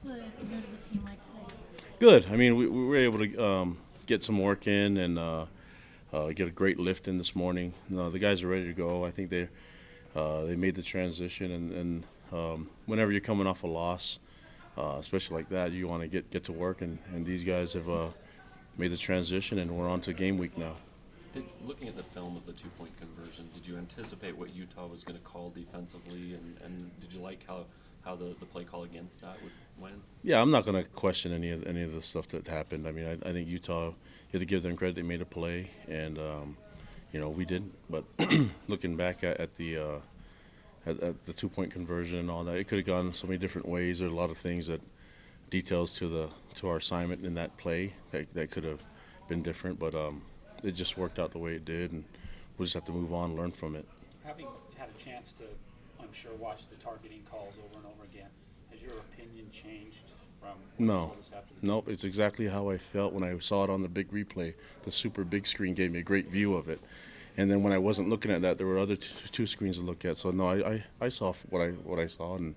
the mood of the team like today? Good. I mean, we were able to get some work in and get a great lift in this morning. The guys are ready to go. I think they made the transition, and whenever you're coming off a loss, especially like that, you want to get to work, and these guys have made the transition, and we're on to game week now. Looking at the film of the 2-point conversion, did you anticipate what Utah was going to call defensively, and did you like how the play call against that went? Yeah, I'm not going to question any of the stuff that happened. I mean, I think Utah, you have to give them credit. They made a play, and we didn't. But looking back at the 2-point conversion and all that, it could have gone so many different ways. There's a lot of things that details to our assignment in that play that could have been different, but it just worked out the way it did, and we'll just have to move on and learn from it. Having had a chance to, I'm sure, watch the targeting calls over and over again, has your opinion changed from what you No, told us after the nope. It's exactly how I felt when I saw it on the big replay. The super big screen gave me a great view of it, and then when I wasn't looking at that, there were other two screens to look at. So no, I saw what I saw, and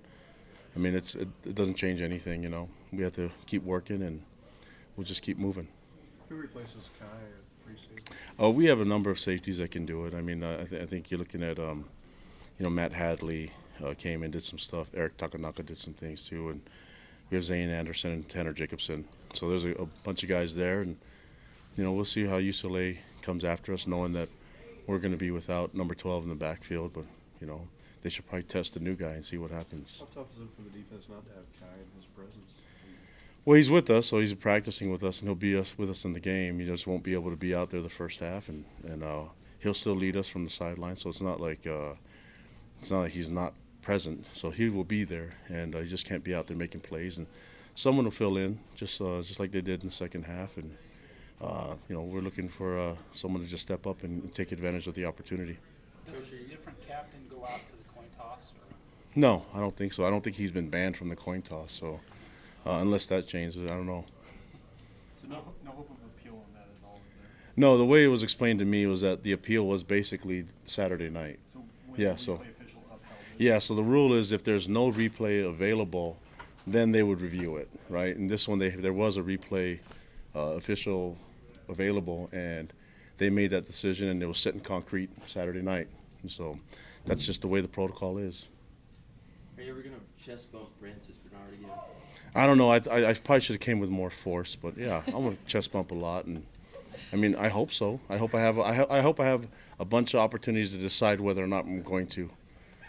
I mean it doesn't change anything. We have to keep working, and we'll just keep moving. Who replaces Kai or free safety? Oh, we have a number of safeties that can do it. I mean, I think you're looking at Matt Hadley came and did some stuff. Eric Takanaka did some things too, and we have Zane Anderson and Tanner Jacobson. So there's a bunch of guys there, and we'll see how UCLA comes after us, knowing that we're going to be without number 12 in the backfield. But they should probably test the new guy and see what happens. How tough is it for the defense not to have Kai in his presence? Well, he's with us, so he's practicing with us, and he'll be with us in the game. He just won't be able to be out there the first half, and he'll still lead us from the sideline. So it's not like he's not present. So he will be there, and he just can't be out there making plays. And someone will fill in, just like they did in the second half. And we're looking for someone to just step up and take advantage of the opportunity. Did a different captain go out to the coin toss? Or? No, I don't think so. I don't think he's been banned from the coin toss. So unless that changes, I don't know. So no hope of appeal on that at all, is there? No, the way it was explained to me was that the appeal was basically Saturday night. So when Yeah, the so- replay official upheld it? Yeah, so the rule is if there's no replay available, then they would review it, right? And this one, there was a replay official available, and they made that decision, and it was set in concrete Saturday night. And so that's just the way the protocol is. Are you ever going to chest bump Francis Bernard again? I don't know. I probably should have came with more force, but yeah, I'm gonna chest bump a lot, and I mean I hope so. I hope I have a bunch of opportunities to decide whether or not I'm going to.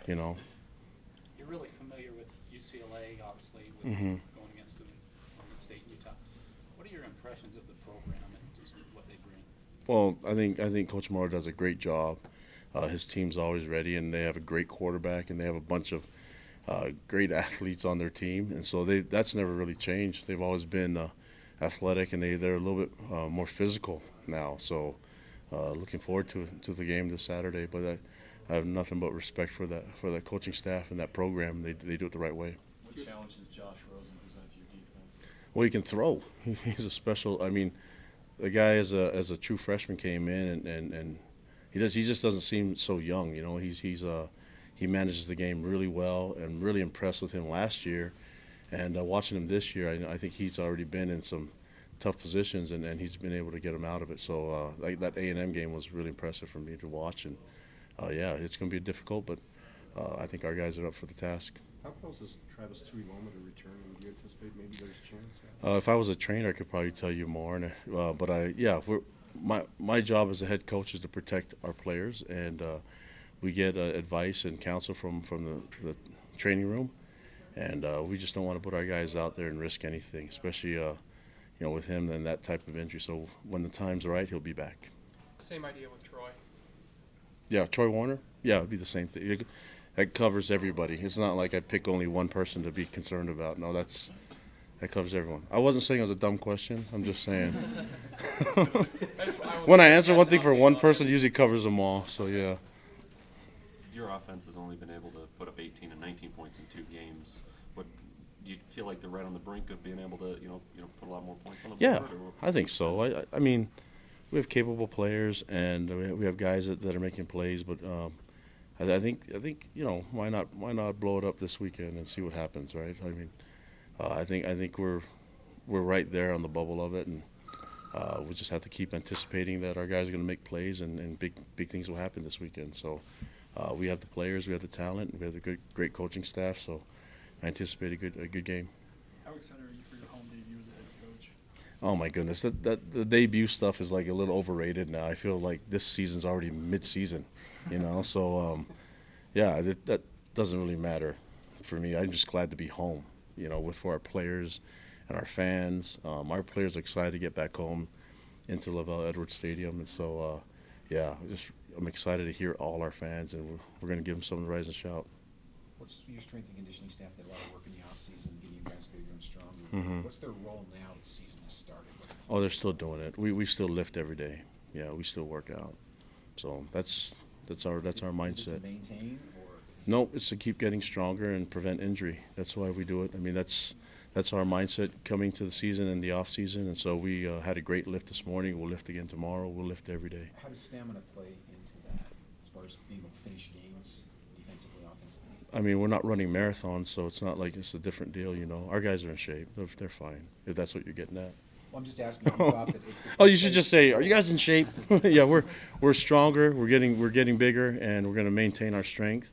You're really familiar with UCLA, obviously, with Mhm. going against Oregon State and Utah. What are your impressions of the program and just what they bring? Well, I think Coach Moore does a great job. His team's always ready, and they have a great quarterback, and they have a bunch of great athletes on their team, and so that's never really changed. They've always been athletic, and they're a little bit more physical now. So looking forward to the game this Saturday. But I have nothing but respect for that coaching staff and that program. They do it the right way. What challenge does Josh Rosen present to your defense? Well, he can throw. He's a special. I mean, the guy as a true freshman came in and he just doesn't seem so young. He manages the game really well, and really impressed with him last year. And watching him this year, I think he's already been in some tough positions, and he's been able to get him out of it. So that A&M game was really impressive for me to watch. And yeah, it's going to be difficult, but I think our guys are up for the task. How close is Travis Tuiloma to returning? Do you anticipate maybe there's a chance? If I was a trainer, I could probably tell you more. But my job as a head coach is to protect our players, and we get advice and counsel from the training room, and we just don't want to put our guys out there and risk anything, especially with him and that type of injury. So when the time's right, he'll be back. Same idea with Troy. Yeah, Troy Warner. Yeah, it'd be the same thing. That covers everybody. It's not like I pick only one person to be concerned about. No, that covers everyone. I wasn't saying it was a dumb question. I'm just saying. When I answer one thing for one person, it usually covers them all. So yeah. Your offense has only been able to put up 18 and 19 points in 2 games. Do you feel like they're right on the brink of being able to, put a lot more points on the board? Yeah, I think so. I mean, we have capable players, and we have guys that are making plays. But I think why not blow it up this weekend and see what happens, right? I mean, I think we're right there on the bubble of it, and we just have to keep anticipating that our guys are going to make plays, and big things will happen this weekend. So we have the players, we have the talent, and we have the great coaching staff. So I anticipate a good game. How excited are you for your home debut as a head coach? Oh my goodness, that the debut stuff is like a little overrated now. I feel like this season's already mid-season, you know. So yeah, that doesn't really matter for me. I'm just glad to be home, you know, for our players and our fans. Our players are excited to get back home into Lavelle Edwards Stadium, and so yeah, I'm excited to hear all our fans, and we're going to give them something to rise and shout. What's your strength and conditioning staff? Did a lot of work in the off season, getting you guys bigger and stronger. Mhm. What's their role now that the season has started? Oh, they're still doing it. We still lift every day. Yeah, we still work out. So that's our Is it mindset. to maintain or? No, it's to keep getting stronger and prevent injury. That's why we do it. I mean, that's our mindset coming to the season and the off season. And so we had a great lift this morning. We'll lift again tomorrow. We'll lift every day. How does stamina play into that as far as being able to finish games defensively, offensively? I mean, we're not running marathons, so it's not like it's a different deal, you know. Our guys are in shape. They're fine, if that's what you're getting at. Well, I'm just asking. You thought that if Oh, you should just say, "Are you guys in shape?" Yeah, we're stronger. We're getting bigger, and we're going to maintain our strength,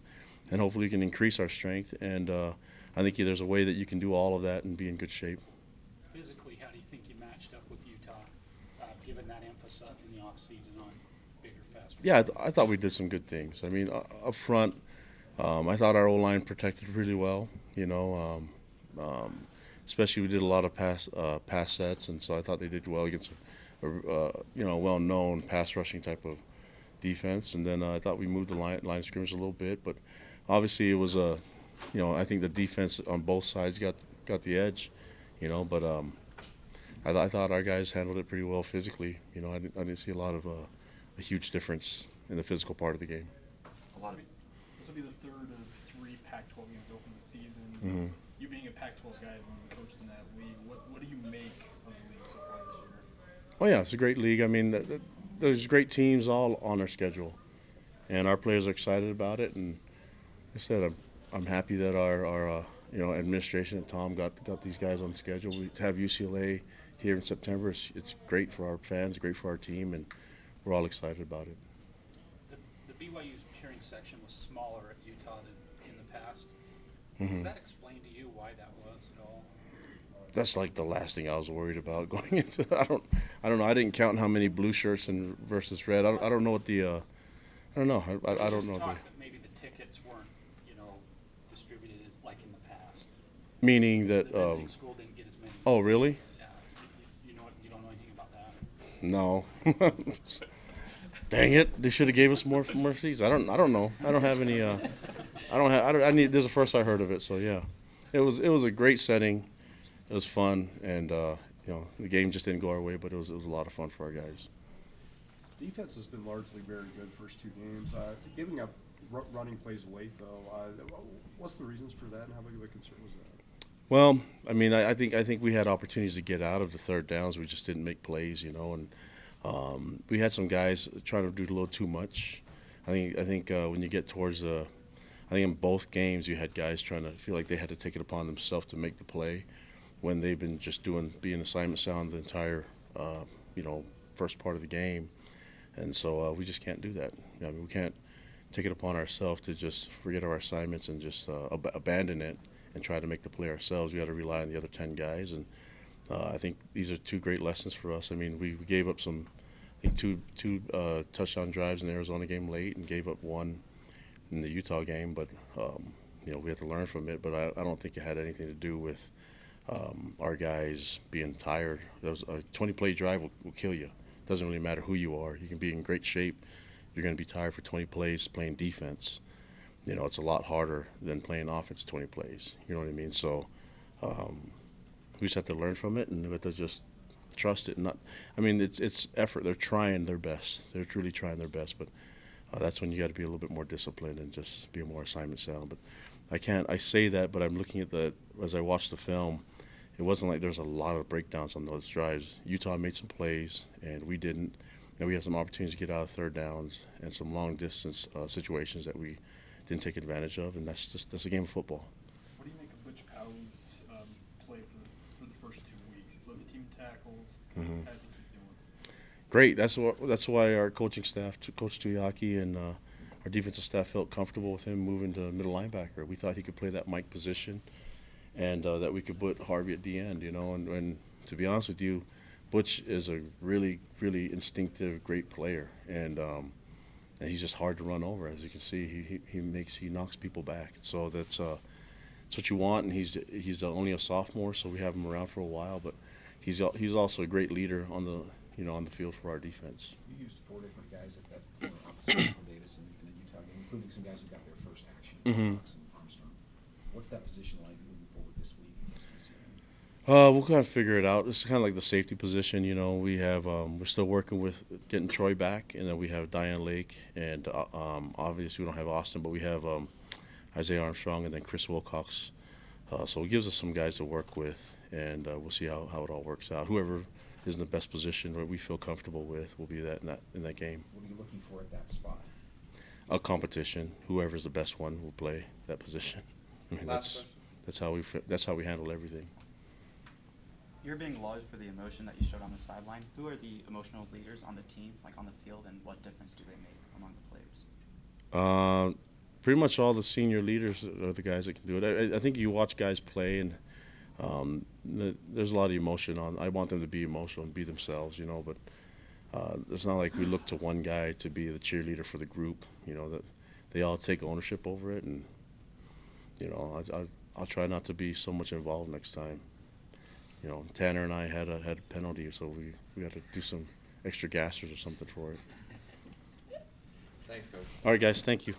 and hopefully we can increase our strength. And I think there's a way that you can do all of that and be in good shape. Physically, how do you think you matched up with Utah, given that emphasis in the offseason on bigger, faster? Yeah, I thought we did some good things. I mean, up front, I thought our O-line protected really well. You know, especially we did a lot of pass sets, and so I thought they did well against a well-known pass rushing type of defense. And then I thought we moved the line of scrimmage a little bit, but obviously it was I think the defense on both sides got the edge, you know. But I thought our guys handled it pretty well physically. You know, I didn't see a lot of a huge difference in the physical part of the game. A lot of This will be the third of 3 Pac-12 games to open the season. Mm-hmm. You being a Pac-12 guy and coached in that league, what do you make of the league so far this year? Oh yeah, it's a great league. I mean, there's great teams all on our schedule, and our players are excited about it. And like I said, I'm happy that our administration and Tom got these guys on the schedule. We have UCLA here in September. It's great for our fans, great for our team, and we're all excited about it. The BYU cheering section was smaller at Utah than in the past. Mhm. Does that explain to you why that was at all? That's like the last thing I was worried about going into. I don't know. I didn't count how many blue shirts and versus red. I don't know what the. I don't know. I don't know. Talk that maybe the tickets weren't, distributed as like in the past. Meaning The that. visiting school didn't get as many. Oh really? You don't know anything about that? No. Dang it! They should have gave us more seats. I don't know. I don't have any. I need. This is the first I heard of it. So yeah, it was a great setting. It was fun, and the game just didn't go our way, but it was a lot of fun for our guys. Defense has been largely very good first 2 games. Giving up running plays late, though, what's the reasons for that, and how big of a concern was that? Well, I mean, I think we had opportunities to get out of the third downs. We just didn't make plays, and we had some guys trying to do a little too much. I think when you get towards I think in both games you had guys trying to feel like they had to take it upon themselves to make the play, when they've been just being assignment sound the entire first part of the game, and so we just can't do that. I mean, we can't take it upon ourselves to just forget our assignments and just abandon it and try to make the play ourselves. We got to rely on the other 10 guys, and I think these are 2 great lessons for us. I mean, we gave up two touchdown drives in the Arizona game late, and gave up 1 in the Utah game, but we had to learn from it. But I don't think it had anything to do with our guys being tired. A 20-play drive will kill you. It doesn't really matter who you are. You can be in great shape. You're going to be tired for 20 plays playing defense. It's a lot harder than playing offense 20 plays. You know what I mean? So we just have to learn from it, and we have to just trust it. It's effort. They're trying their best. They're truly trying their best. But that's when you got to be a little bit more disciplined and just be more assignment sound. But I say that, but I'm looking at as I watch the film, it wasn't like there's a lot of breakdowns on those drives. Utah made some plays, and we didn't. And we had some opportunities to get out of third downs and some long distance situations that we didn't take advantage of, and that's a game of football. What do you make of Butch Powell's play led the team in tackles. Mhm. How do you think he's doing? Great. That's why our coaching staff, Coach Tuyaki and our defensive staff felt comfortable with him moving to middle linebacker. We thought he could play that Mike position, and that we could put Harvey at the end. You know, and to be honest with you, Butch is a really, really instinctive, great player, and he's just hard to run over. As you can see, he knocks people back. So that's what you want. And he's only a sophomore, so we have him around for a while. But he's also a great leader on the field for our defense. You used 4 different guys at that opposite for Davis in the Utah game, including some guys who got their first action, Fox and Armstrong. What's that position like moving forward this week against UCLA? We'll kind of figure it out. It's kind of like the safety position. You know, we're still working with getting Troy back, and then we have Diane Lake, and obviously we don't have Austin, but we have Isaiah Armstrong and then Chris Wilcox. So it gives us some guys to work with, and we'll see how it all works out. Whoever is in the best position where we feel comfortable with will be in that game. What are you looking for at that spot? A competition. Whoever's the best one will play that position. I mean, Last question. that's how we handle everything. You're being lauded for the emotion that you showed on the sideline. Who are the emotional leaders on the team, like on the field, and what difference do they make among the players? Pretty much all the senior leaders are the guys that can do it. I think you watch guys play, and there's a lot of emotion on. I want them to be emotional and be themselves, you know. But it's not like we look to one guy to be the cheerleader for the group. You know, that they all take ownership over it, and you know, I'll try not to be so much involved next time. You know, Tanner and I had a penalty, so we got to do some extra gassers or something for it. Thanks, Coach. All right, guys, thank you.